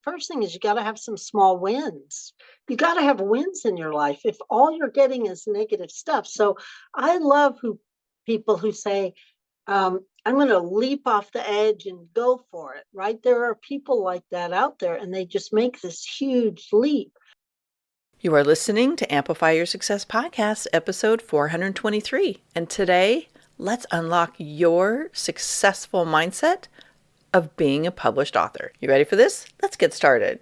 first thing is you got to have some small wins. You got to have wins in your life if all you're getting is negative stuff. So I love people who say, I'm going to leap off the edge and go for it, right? There are people like that out there, and they just make this huge leap. You are listening to Amplify Your Success Podcast, episode 423. And today, let's unlock your successful mindset of being a published author. You ready for this? Let's get started.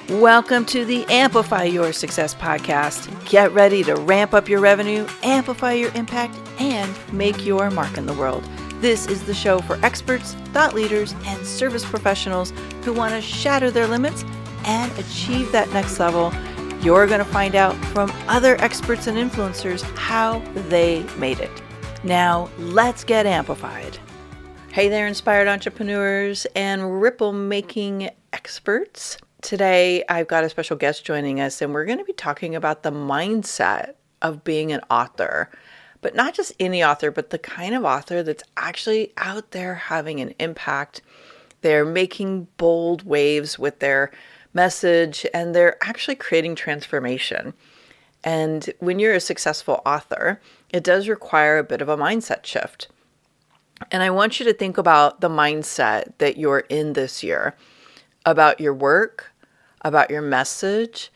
Welcome to the Amplify Your Success Podcast. Get ready to ramp up your revenue, amplify your impact, and make your mark in the world. This is the show for experts, thought leaders, and service professionals who want to shatter their limits and achieve that next level. You're going to find out from other experts and influencers how they made it. Now, let's get amplified. Hey there, inspired entrepreneurs and ripple-making experts. Today, I've got a special guest joining us, and we're going to be talking about the mindset of being an author. But not just any author, but the kind of author that's actually out there having an impact. They're making bold waves with their message, and they're actually creating transformation. And when you're a successful author, it does require a bit of a mindset shift. And I want you to think about the mindset that you're in this year, about your work, about your message,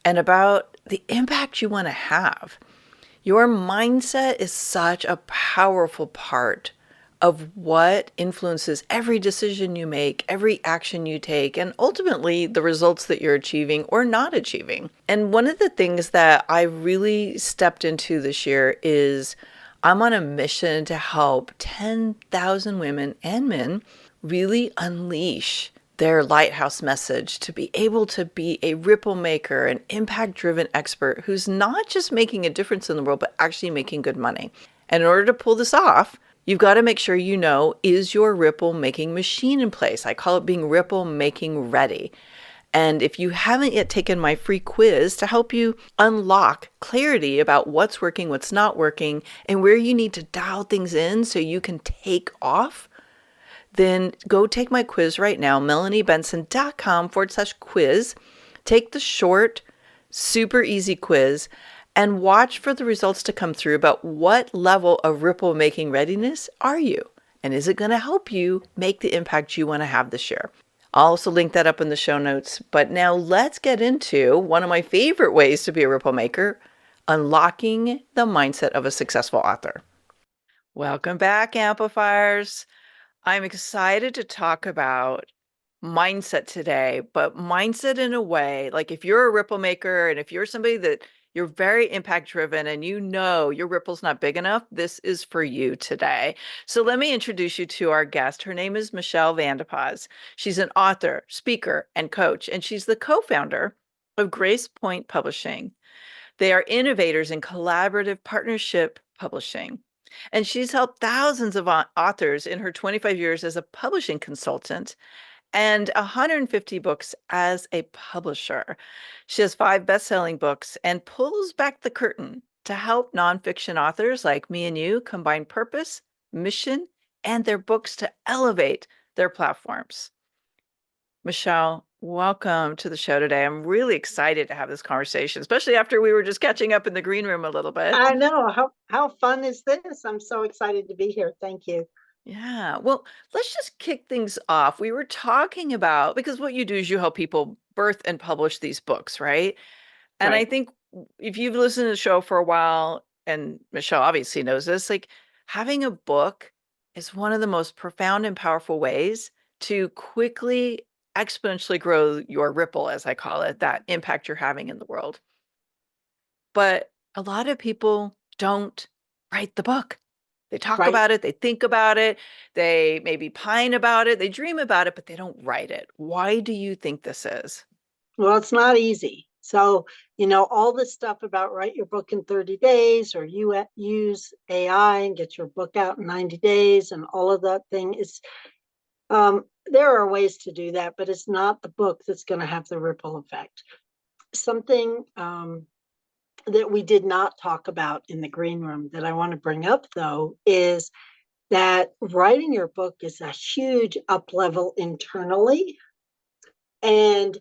and about the impact you want to have. Your mindset is such a powerful part of what influences every decision you make, every action you take, and ultimately the results that you're achieving or not achieving. And one of the things that I really stepped into this year is I'm on a mission to help 10,000 women and men really unleash their lighthouse message, to be able to be a ripple maker, an impact-driven expert who's not just making a difference in the world, but actually making good money. And in order to pull this off, you've got to make sure you know, is your ripple making machine in place? I call it being ripple making ready. And if you haven't yet taken my free quiz to help you unlock clarity about what's working, what's not working, and where you need to dial things in so you can take off, then go take my quiz right now, melaniebenson.com/quiz. Take the short, super easy quiz and watch for the results to come through about what level of ripple making readiness are you? And is it going to help you make the impact you want to have this year? I'll also link that up in the show notes. But now let's get into one of my favorite ways to be a ripple maker, unlocking the mindset of a successful author. Welcome back, Amplifiers. I'm excited to talk about mindset today, but mindset in a way, like if you're a ripple maker and if you're somebody that you're very impact driven and you know your ripple's not big enough, this is for you today. So let me introduce you to our guest. Her name is Michelle Vandepas. She's an author, speaker, and coach, and she's the co-founder of Grace Point Publishing. They are innovators in collaborative partnership publishing. And she's helped thousands of authors in her 25 years as a publishing consultant and 150 books as a publisher. She has 5 best-selling books and pulls back the curtain to help nonfiction authors like me and you combine purpose, mission, and their books to elevate their platforms. Michelle, welcome to the show today. I'm really excited to have this conversation, especially after we were just catching up in the green room a little bit. I know. How fun is this? I'm so excited to be here. Thank you. Yeah. Well, let's just kick things off. We were talking about, because what you do is you help people birth and publish these books, right? And I Right. think if you've listened to the show for a while, and Michelle obviously knows this, like having a book is one of the most profound and powerful ways to quickly exponentially grow your ripple, as I call it, that impact you're having in the world. But a lot of people don't write the book. They talk Right. about it, they think about it, they maybe pine about it, they dream about it, but they don't write it. Why do you think this is? Well, it's not easy. So, all this stuff about write your book in 30 days or you use AI and get your book out in 90 days and all of that thing is, there are ways to do that, but it's not the book that's going to have the ripple effect. Something that we did not talk about in the green room that I want to bring up, though, is that writing your book is a huge up level internally And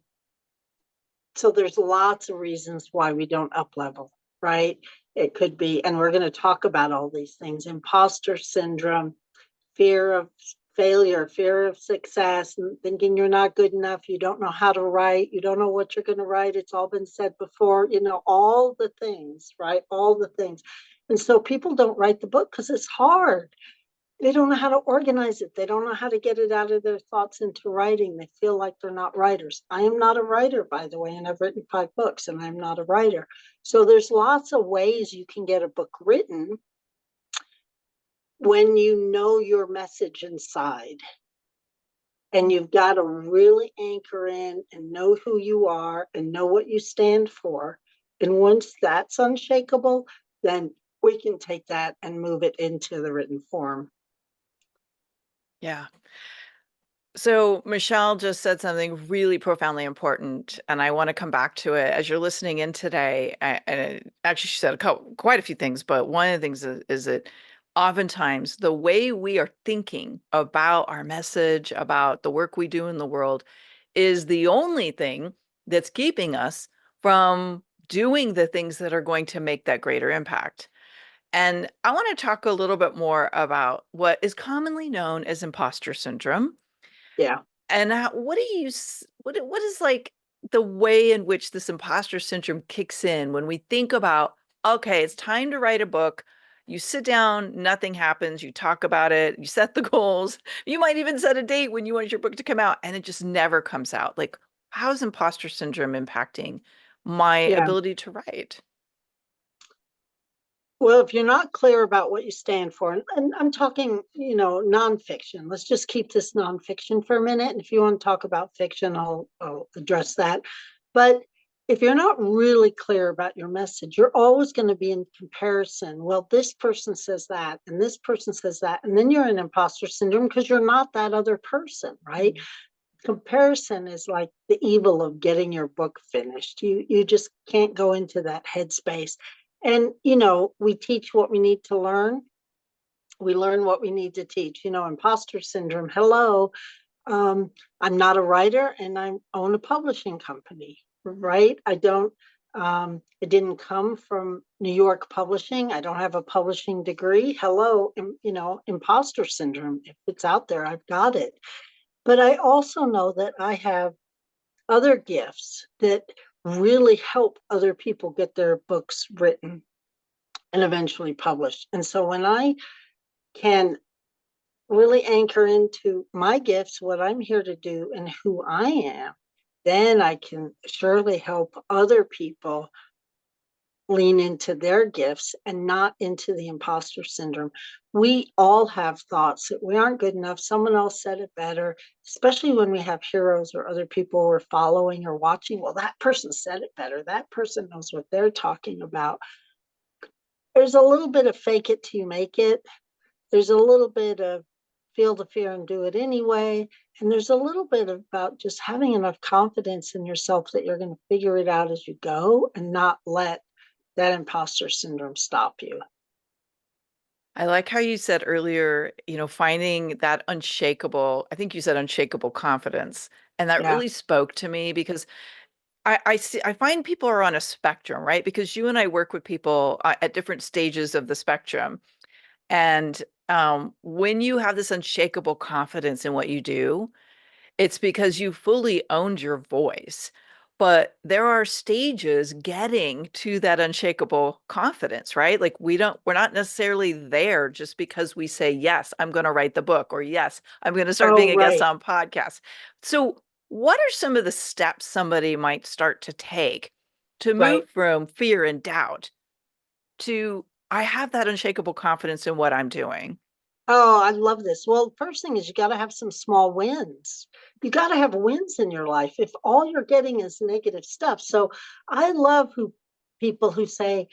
so there's lots of reasons why we don't up level, right? It could be, and we're going to talk about all these things: imposter syndrome, fear of failure, fear of success, and thinking you're not good enough, you don't know how to write, you don't know what you're going to write. It's all been said before, all the things, right? All the things. And so people don't write the book because it's hard. They don't know how to organize it. They don't know how to get it out of their thoughts into writing. They feel like they're not writers. I am not a writer, by the way, and I've written 5 books, and I'm not a writer. So there's lots of ways you can get a book written when you know your message inside. And you've got to really anchor in and know who you are and know what you stand for. And once that's unshakable, then we can take that and move it into the written form. Yeah. So Michelle just said something really profoundly important, and I want to come back to it as you're listening in today. Actually, she said quite a few things, but one of the things is that oftentimes the way we are thinking about our message, about the work we do in the world, is the only thing that's keeping us from doing the things that are going to make that greater impact. And I want to talk a little bit more about what is commonly known as imposter syndrome. Yeah. And what do you what is like the way in which this imposter syndrome kicks in when we think about, okay, it's time to write a book. You sit down, nothing happens, you talk about it, you set the goals. You might even set a date when you want your book to come out, and it just never comes out. Like, how's imposter syndrome impacting my Yeah. ability to write? Well, if you're not clear about what you stand for, and I'm talking, nonfiction, let's just keep this nonfiction for a minute. And if you want to talk about fiction, I'll address that. But if you're not really clear about your message, you're always going to be in comparison. Well, this person says that, and this person says that. And then you're in imposter syndrome because you're not that other person, right? Comparison is like the evil of getting your book finished. You just can't go into that headspace. And we teach what we need to learn. We learn what we need to teach. Imposter syndrome. Hello, I'm not a writer, and I own a publishing company. Right? I don't. It didn't come from New York publishing. I don't have a publishing degree. Hello, imposter syndrome. If it's out there, I've got it. But I also know that I have other gifts that really help other people get their books written and eventually published. And so when I can really anchor into my gifts, what I'm here to do, and who I am, then I can surely help other people lean into their gifts and not into the imposter syndrome. We all have thoughts that we aren't good enough. Someone else said it better, especially when we have heroes or other people we're following or watching. Well, that person said it better. That person knows what they're talking about. There's a little bit of fake it till you make it. There's a little bit of feel the fear and do it anyway. And there's a little bit about just having enough confidence in yourself that you're going to figure it out as you go and not let that imposter syndrome stop you. I like how you said earlier, finding that unshakable, I think you said unshakable confidence. And that Yeah. really spoke to me because I find people are on a spectrum, right? Because you and I work with people at different stages of the spectrum. And when you have this unshakable confidence in what you do, it's because you fully owned your voice. But there are stages getting to that unshakable confidence, right? Like we're not necessarily there just because we say, yes, I'm going to write the book, or yes, I'm going to start Oh, being a guest right. on podcasts. So, what are some of the steps somebody might start to take to Right. move from fear and doubt to I have that unshakable confidence in what I'm doing? Oh, I love this. Well, first thing is you got to have some small wins. You got to have wins in your life if all you're getting is negative stuff. So I love people who say,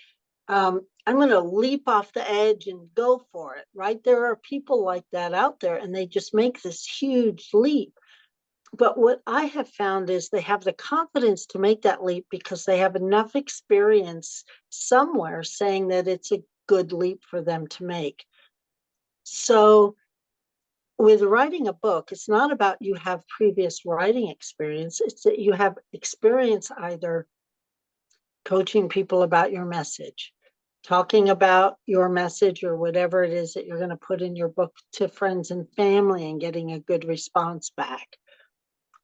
I'm going to leap off the edge and go for it, right? There are people like that out there, and they just make this huge leap. But what I have found is they have the confidence to make that leap because they have enough experience somewhere saying that it's a good leap for them to make. So with writing a book, it's not about you have previous writing experience. It's that you have experience either coaching people about your message, talking about your message or whatever it is that you're going to put in your book to friends and family and getting a good response back,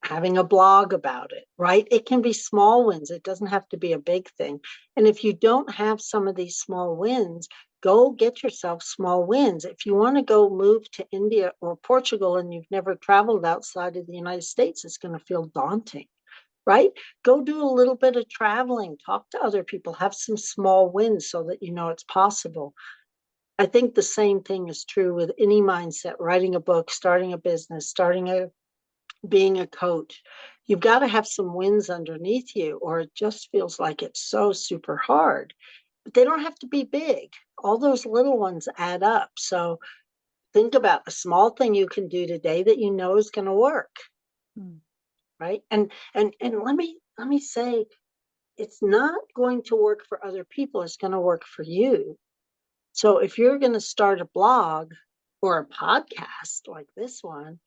having a blog about it, right? It can be small wins. It doesn't have to be a big thing. And if you don't have some of these small wins, go get yourself small wins. If you want to go move to India or Portugal and you've never traveled outside of the United States, it's going to feel daunting, right? Go do a little bit of traveling, talk to other people, have some small wins so that you know it's possible. I think the same thing is true with any mindset, writing a book, starting a business, being a coach. You've got to have some wins underneath you, or it just feels like it's so super hard. But they don't have to be big. All those little ones add up. So think about a small thing you can do today that you know is going to work, Mm. right? And let me say, it's not going to work for other people. It's going to work for you. So if you're going to start a blog or a podcast like this one,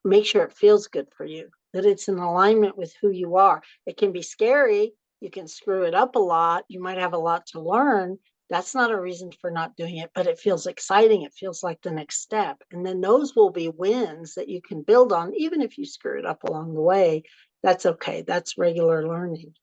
make sure it feels good for you, that it's in alignment with who you are. It can be scary. You can screw it up a lot. You might have a lot to learn. That's not a reason for not doing it, but it feels exciting. It feels like the next step. And then those will be wins that you can build on, even if you screw it up along the way. That's okay. That's regular learning.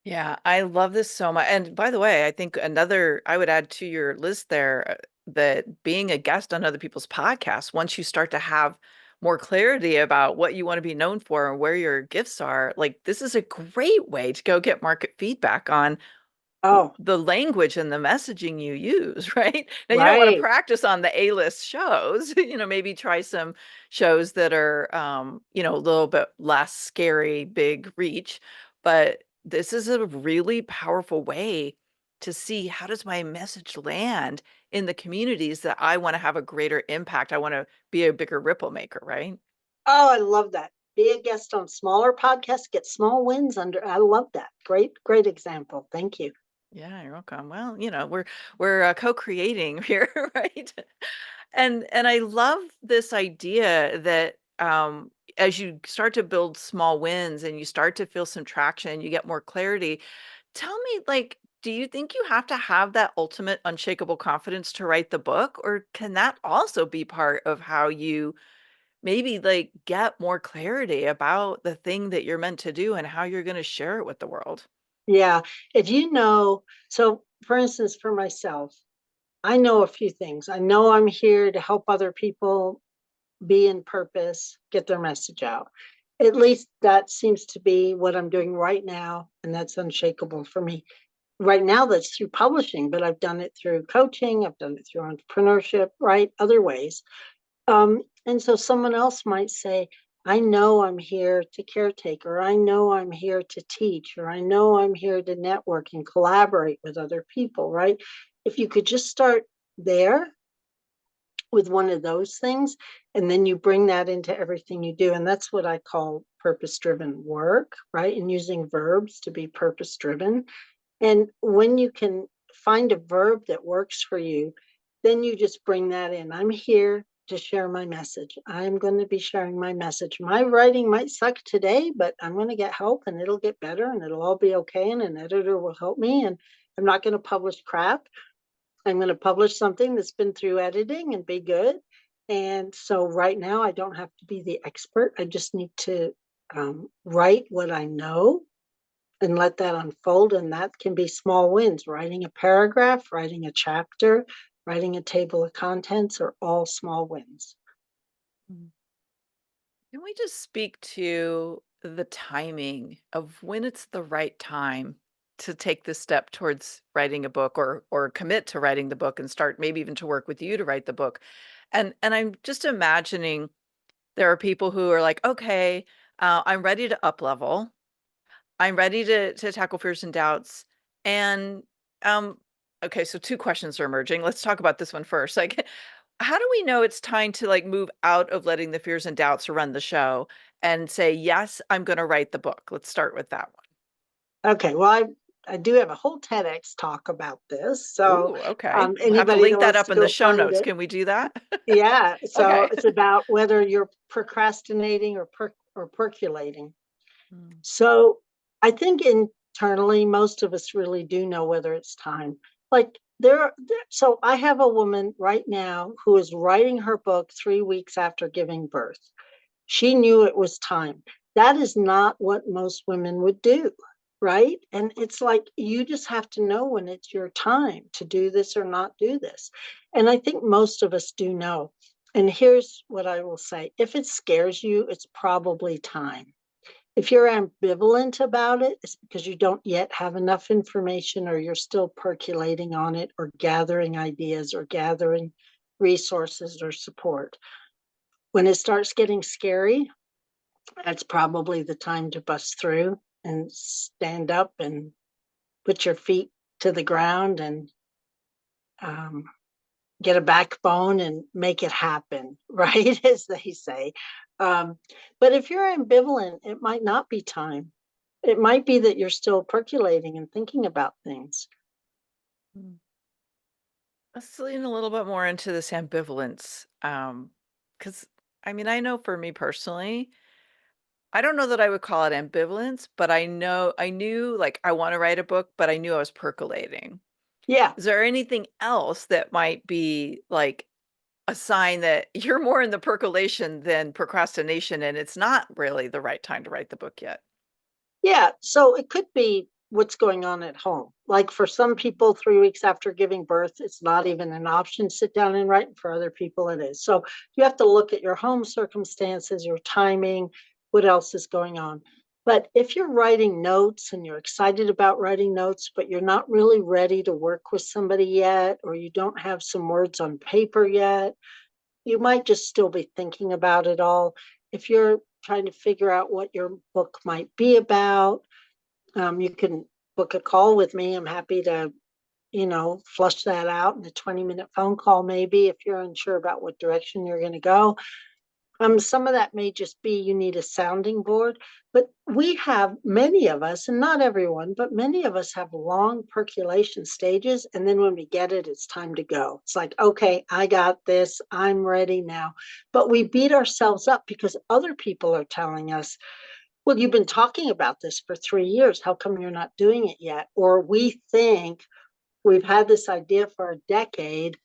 Yeah, I love this so much. And by the way, I think another I would add to your list there that being a guest on other people's podcasts, once you start to have more clarity about what you want to be known for and where your gifts are, like this is a great way to go get market feedback on Oh, the language and the messaging you use, right? Now, you don't want to right. practice on the A-list shows, maybe try some shows that are, a little bit less scary, big reach. But this is a really powerful way to see how does my message land in the communities that I want to have a greater impact. I want to be a bigger ripple maker, right? Oh, I love that. Be a guest on smaller podcasts, get small wins under. I love that. Great, great example. Thank you. Yeah, you're welcome. Well, we're co-creating here, right? And I love this idea that as you start to build small wins and you start to feel some traction, you get more clarity. Tell me, like, do you think you have to have that ultimate unshakable confidence to write the book, or can that also be part of how you maybe like get more clarity about the thing that you're meant to do and how you're going to share it with the world? Yeah. If you know, so for instance, for myself, I know a few things. I know I'm here to help other people be in purpose, get their message out. At least that seems to be what I'm doing right now. And that's unshakable for me. Right now, that's through publishing, but I've done it through coaching, I've done it through entrepreneurship, right? Other ways. And so someone else might say, I know I'm here to caretake, or I know I'm here to teach, or I know I'm here to network and collaborate with other people, right? If you could just start there with one of those things, and then you bring that into everything you do. And that's what I call purpose driven work, right? And using verbs to be purpose driven. And when you can find a verb that works for you, then you just bring that in. I'm here to share my message. I'm going to be sharing my message. My writing might suck today, but I'm going to get help and it'll get better and it'll all be okay. And an editor will help me. And I'm not going to publish crap. I'm going to publish something that's been through editing and be good. And so right now, I don't have to be the expert. I just need to write what I know and let that unfold. And that can be small wins. Writing a paragraph, writing a chapter, writing a table of contents are all small wins. Mm. Can we just speak to the timing of when it's the right time to take this step towards writing a book or commit to writing the book and start maybe even to work with you to write the book? And I'm just imagining there are people who are like, okay, I'm ready to up level. I'm ready to tackle fears and doubts. And um, okay, so two questions are emerging. Let's talk about this one first. Like, how do we know it's time to like move out of letting the fears and doubts run the show and say, yes, I'm going to write the book? Let's start with that one. Okay, well, I do have a whole TEDx talk about this. So Ooh, okay. We'll have to anybody that link that wants up to in the go show find notes. it. Can we do that? Yeah. So Okay. it's about whether you're procrastinating or percolating. Mm. So I think internally, most of us really do know whether it's time. Like so I have a woman right now who is writing her book 3 weeks after giving birth. She knew it was time. That is not what most women would do, right? And it's like you just have to know when it's your time to do this or not do this. And I think most of us do know. And here's what I will say: if it scares you, it's probably time. If you're ambivalent about it, it's because you don't yet have enough information, or you're still percolating on it, or gathering ideas, or gathering resources or support. When it starts getting scary, that's probably the time to bust through and stand up and put your feet to the ground and um, get a backbone and make it happen, right? As they say. Um, but if you're ambivalent, it might not be time. It might be that you're still percolating and thinking about things. Mm. Let's lean a little bit more into this ambivalence. Because I mean, I know for me personally, I don't know that I would call it ambivalence, but I knew like I want to write a book, but I knew I was percolating. Yeah. Is there anything else that might be like a sign that you're more in the percolation than procrastination and it's not really the right time to write the book yet? Yeah. So it could be what's going on at home. Like for some people, 3 weeks after giving birth, it's not even an option to sit down and write. And for other people, it is. So you have to look at your home circumstances, your timing, what else is going on. But if you're writing notes and you're excited about writing notes, but you're not really ready to work with somebody yet, or you don't have some words on paper yet, you might just still be thinking about it all. If you're trying to figure out what your book might be about, you can book a call with me. I'm happy to, flush that out in a 20-minute phone call, maybe, if you're unsure about what direction you're going to go. Some of that may just be you need a sounding board, but we have many of us, and not everyone, but many of us have long percolation stages. And then when we get it, it's time to go. It's like, okay, I got this. I'm ready now. But we beat ourselves up because other people are telling us, well, you've been talking about this for 3 years. How come you're not doing it yet? Or we think we've had this idea for a decade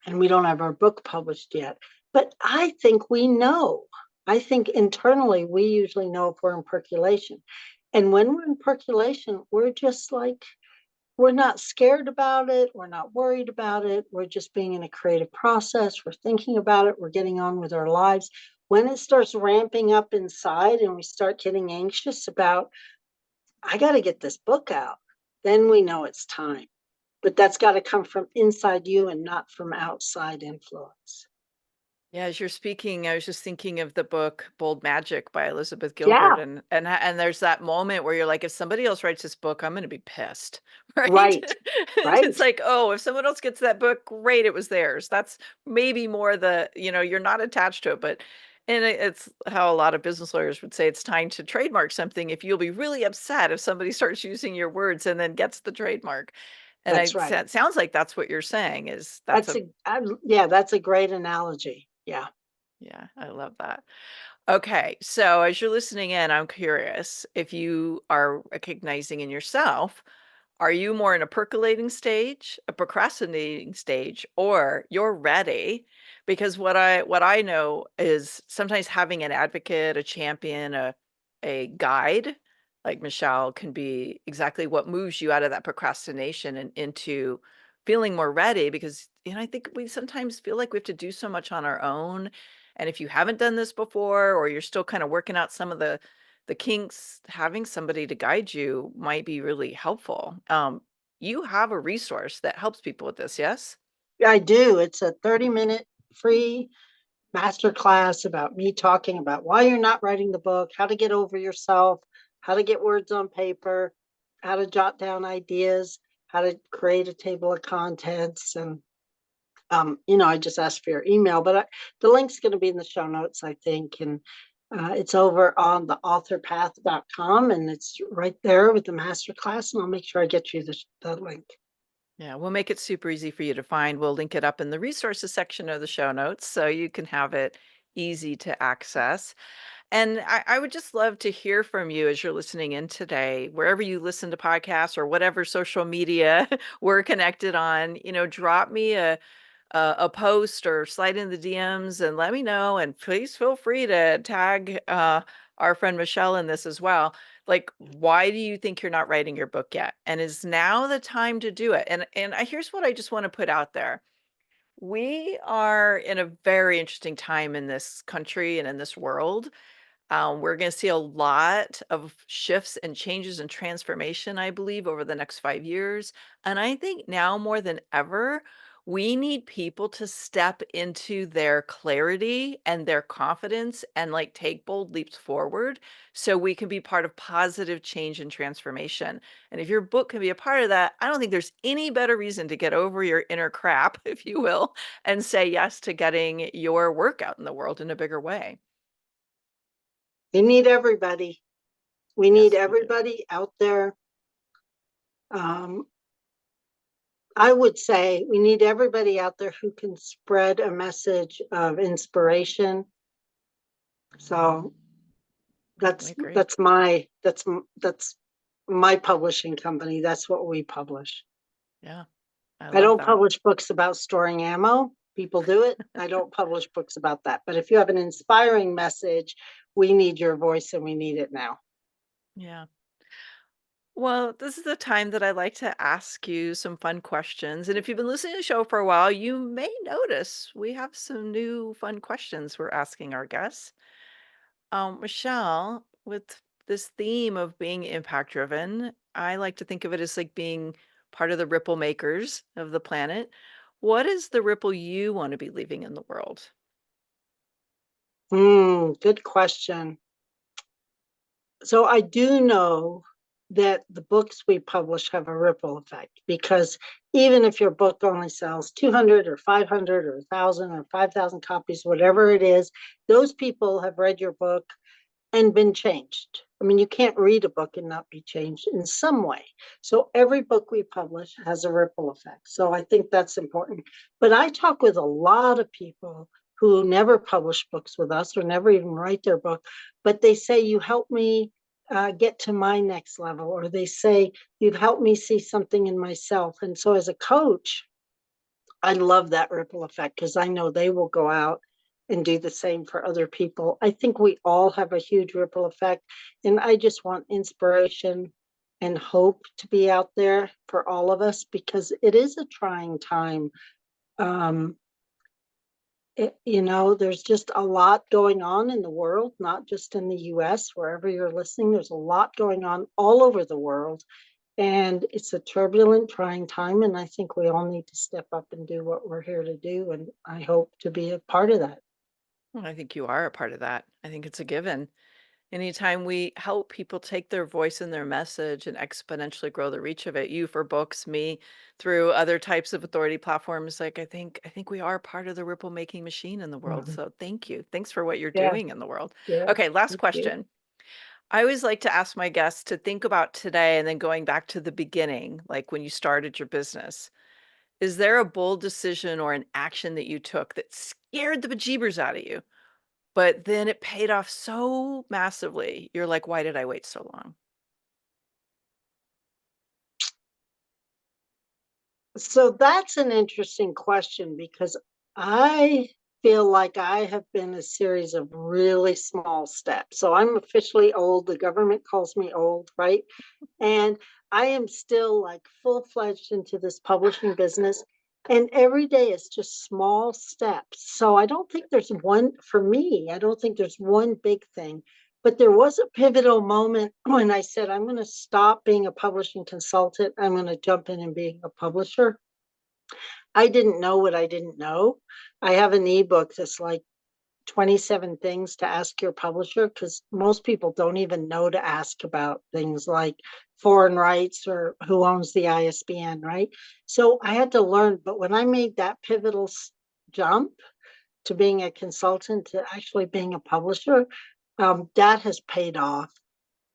and we don't have our book published yet. But I think we know. I think internally we usually know if we're in percolation. And when we're in percolation, we're just like, we're not scared about it. We're not worried about it. We're just being in a creative process. We're thinking about it. We're getting on with our lives. When it starts ramping up inside and we start getting anxious about, I got to get this book out, then we know it's time. But that's got to come from inside you and not from outside influence. Yeah, as you're speaking, I was just thinking of the book Bold Magic by Elizabeth Gilbert, Yeah, and there's that moment where you're like, if somebody else writes this book, I'm going to be pissed, right? right, And it's right. like, oh, if someone else gets that book, great, it was theirs. That's maybe more you're not attached to it, but and it's how a lot of business lawyers would say it's time to trademark something if you'll be really upset if somebody starts using your words and then gets the trademark. And That's right. it sounds like that's what you're saying is that's That's a yeah, that's a great analogy. Yeah. yeah, I love that. Okay, so as you're listening in, I'm curious if you are recognizing in yourself, are you more in a percolating stage, a procrastinating stage, or you're ready? Because what I know is sometimes having an advocate, a champion, a guide like Michelle can be exactly what moves you out of that procrastination and into feeling more ready because I think we sometimes feel like we have to do so much on our own. And if you haven't done this before or you're still kind of working out some of the kinks, having somebody to guide you might be really helpful. You have a resource that helps people with this, yes? Yeah, I do. It's a 30-minute free masterclass about me talking about why you're not writing the book, how to get over yourself, how to get words on paper, how to jot down ideas, how to create a table of contents. And, I just asked for your email, but the link's going to be in the show notes, I think. And It's over on the authorpath.com, and it's right there with the masterclass. And I'll make sure I get you the link. Yeah, we'll make it super easy for you to find. We'll link it up in the resources section of the show notes so you can have it easy to access. And I would just love to hear from you as you're listening in today, wherever you listen to podcasts or whatever social media we're connected on, drop me a post or slide in the DMs and let me know. And please feel free to tag our friend Michelle in this as well. Like, why do you think you're not writing your book yet? And is now the time to do it? And here's what I just want to put out there. We are in a very interesting time in this country and in this world. We're going to see a lot of shifts and changes and transformation, I believe, over the next 5 years. And I think now more than ever, we need people to step into their clarity and their confidence and like take bold leaps forward so we can be part of positive change and transformation. And if your book can be a part of that, I don't think there's any better reason to get over your inner crap, if you will, and say yes to getting your work out in the world in a bigger way. We need everybody. We need Yes, we do. everybody out there. I would say we need everybody out there who can spread a message of inspiration. So I that's agree. that's my that's that's my publishing company. That's what we publish. Yeah, I I love don't that. publish books about storing ammo. People do it. I don't publish books about that. But if you have an inspiring message, we need your voice and we need it now. Yeah. Well, this is the time that I like to ask you some fun questions. And if you've been listening to the show for a while, you may notice we have some new fun questions we're asking our guests. Michelle, with this theme of being impact driven, I like to think of it as like being part of the ripple makers of the planet. What is the ripple you want to be leaving in the world? Good question. So I do know that the books we publish have a ripple effect, because even if your book only sells 200 or 500 or 1,000 or 5,000 copies, whatever it is, those people have read your book and been changed. I mean, you can't read a book and not be changed in some way. So every book we publish has a ripple effect. So I think that's important. But I talk with a lot of people who never publish books with us or never even write their book, but they say, you helped me get to my next level, or they say, you've helped me see something in myself. And so as a coach, I love that ripple effect, because I know they will go out and do the same for other people. I think we all have a huge ripple effect. And I just want inspiration and hope to be out there for all of us, because it is a trying time. Um, there's just a lot going on in the world, not just in the US, wherever you're listening, there's a lot going on all over the world. And it's a turbulent, trying time. And I think we all need to step up and do what we're here to do. And I hope to be a part of that. Well, I think you are a part of that. I think it's a given. Anytime we help people take their voice and their message and exponentially grow the reach of it, you for books, me through other types of authority platforms, like I think we are part of the ripple making machine in the world. Mhm. So thank you. Thanks for what you're Yeah, doing in the world. yeah. Okay, last Thank you. question. I always like to ask my guests to think about today and then going back to the beginning, like when you started your business. Is there a bold decision or an action that you took that scared the bejeebers out of you? But then it paid off so massively. You're like, "Why did I wait so long?" So that's an interesting question, because I feel like I have been a series of really small steps. So I'm officially old. The government calls me old, right? And I am still like full fledged into this publishing business. And every day is just small steps. So I don't think there's one, for me, I don't think there's one big thing. But there was a pivotal moment when I said, I'm going to stop being a publishing consultant. I'm going to jump in and being a publisher. I didn't know what I didn't know. I have an ebook that's like 27 things to ask your publisher, because most people don't even know to ask about things like foreign rights or who owns the ISBN, right? So I had to learn. But when I made that pivotal jump to being a consultant to actually being a publisher, That has paid off.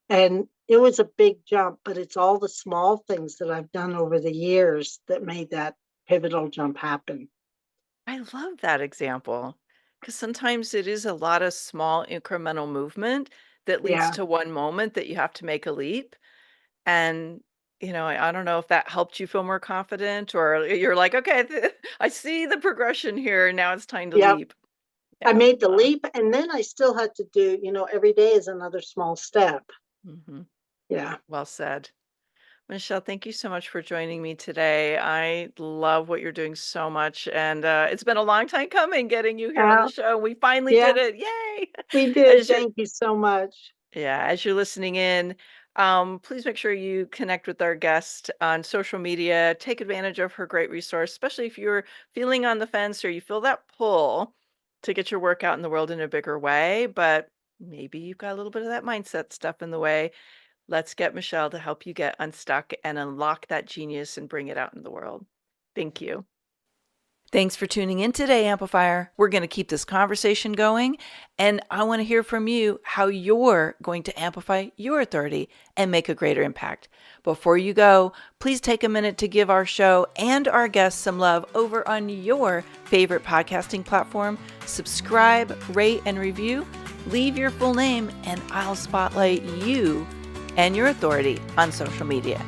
And it was a big jump, but it's all the small things that I've done over the years that made that pivotal jump happen. I love that example because sometimes it is a lot of small incremental movement that leads Yeah. to one moment that you have to make a leap. And, I don't know if that helped you feel more confident or you're like, okay, I see the progression here. Now it's time to Yep. leap. I Yeah. made the leap, and then I still had to do, every day is another small step. Hmm. Yeah. Well said. Michelle, thank you so much for joining me today. I love what you're doing so much. And it's been a long time coming getting you here on the Uh, show. We finally yeah, did it. Yay. we did. As you're, Thank you so much. yeah, as you're listening in, please make sure you connect with our guest on social media. Take advantage of her great resource, especially if you're feeling on the fence or you feel that pull to get your work out in the world in a bigger way. But maybe you've got a little bit of that mindset stuff in the way. Let's get Michelle to help you get unstuck and unlock that genius and bring it out in the world. Thank you. Thanks for tuning in today, Amplifier. We're going to keep this conversation going, and I want to hear from you how you're going to amplify your authority and make a greater impact. Before you go, please take a minute to give our show and our guests some love over on your favorite podcasting platform. Subscribe, rate, and review. Leave your full name, and I'll spotlight you and your authority on social media.